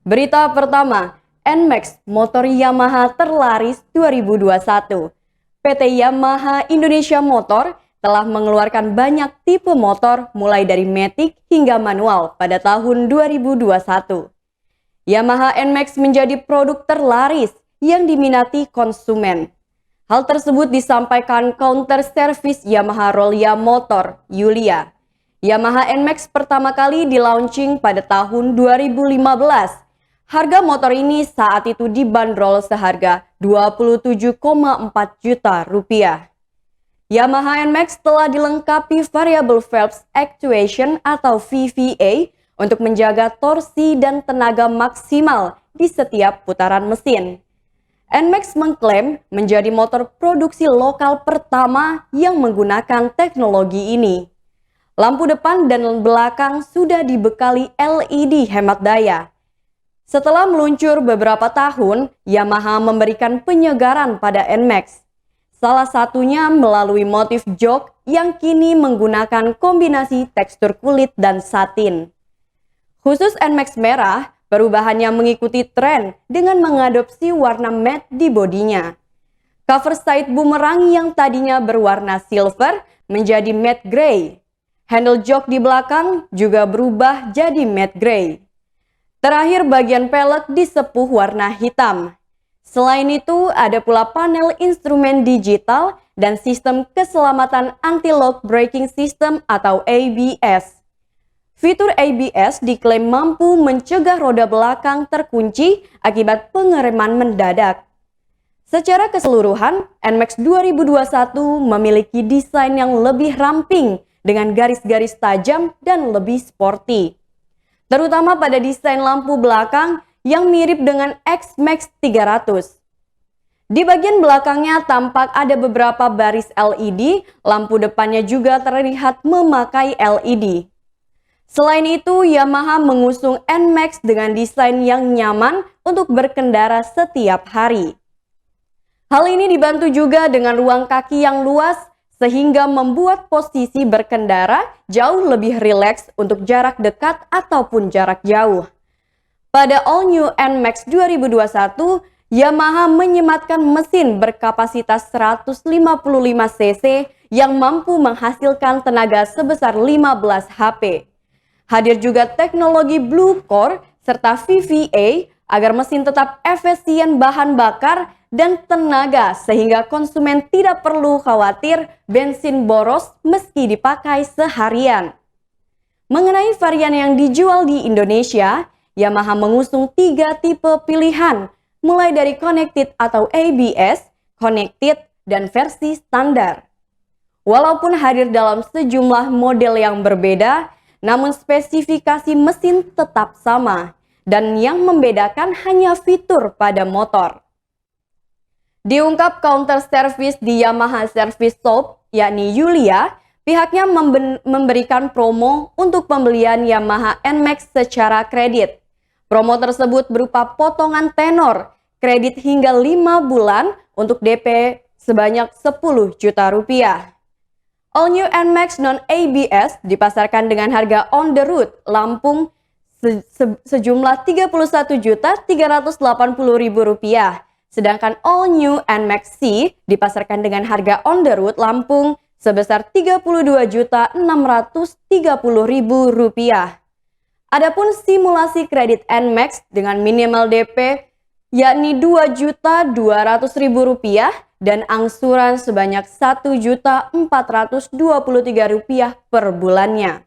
Berita pertama, NMAX motor Yamaha terlaris 2021. PT Yamaha Indonesia Motor telah mengeluarkan banyak tipe motor mulai dari matic hingga manual pada tahun 2021. Yamaha NMAX menjadi produk terlaris yang diminati konsumen. Hal tersebut disampaikan counter service Yamaha Rolia Motor, Yulia. Yamaha NMAX pertama kali di-launching pada tahun 2015. Harga motor ini saat itu dibanderol seharga 27,4 juta rupiah. Yamaha NMAX telah dilengkapi Variable Valve Actuation atau VVA untuk menjaga torsi dan tenaga maksimal di setiap putaran mesin. NMAX mengklaim menjadi motor produksi lokal pertama yang menggunakan teknologi ini. Lampu depan dan belakang sudah dibekali LED hemat daya. Setelah meluncur beberapa tahun, Yamaha memberikan penyegaran pada NMAX. Salah satunya melalui motif jok yang kini menggunakan kombinasi tekstur kulit dan satin. Khusus NMAX merah, perubahannya mengikuti tren dengan mengadopsi warna matte di bodinya. Cover side bumerang yang tadinya berwarna silver menjadi matte gray. Handle jok di belakang juga berubah jadi matte gray. Terakhir, bagian pelek disepuh warna hitam. Selain itu, ada pula panel instrumen digital dan sistem keselamatan anti-lock braking system atau ABS. Fitur ABS diklaim mampu mencegah roda belakang terkunci akibat pengereman mendadak. Secara keseluruhan, NMAX 2021 memiliki desain yang lebih ramping dengan garis-garis tajam dan lebih sporty. Terutama pada desain lampu belakang yang mirip dengan X-Max 300. Di bagian belakangnya tampak ada beberapa baris LED, lampu depannya juga terlihat memakai LED. Selain itu, Yamaha mengusung NMAX dengan desain yang nyaman untuk berkendara setiap hari. Hal ini dibantu juga dengan ruang kaki yang luas, sehingga membuat posisi berkendara jauh lebih rileks untuk jarak dekat ataupun jarak jauh. Pada All New NMAX 2021, Yamaha menyematkan mesin berkapasitas 155 cc yang mampu menghasilkan tenaga sebesar 15 HP. Hadir juga teknologi Blue Core serta VVA agar mesin tetap efisien bahan bakar dan tenaga sehingga konsumen tidak perlu khawatir bensin boros meski dipakai seharian. Mengenai varian yang dijual di Indonesia, Yamaha mengusung 3 tipe pilihan, mulai dari connected atau ABS, connected, dan versi standar. Walaupun hadir dalam sejumlah model yang berbeda, namun spesifikasi mesin tetap sama, dan yang membedakan hanya fitur pada motor. Diungkap counter service di Yamaha Service Shop, yakni Yulia, pihaknya memberikan promo untuk pembelian Yamaha NMAX secara kredit. Promo tersebut berupa potongan tenor, kredit hingga 5 bulan untuk DP sebanyak 10 juta rupiah. All New NMAX non-ABS dipasarkan dengan harga on the road Lampung sejumlah Rp31.380.000. Sedangkan All New NMAX C dipasarkan dengan harga on the road Lampung sebesar Rp32.630.000. Adapun simulasi kredit NMAX dengan minimal DP yakni Rp2.200.000 dan angsuran sebanyak Rp1.423 per bulannya.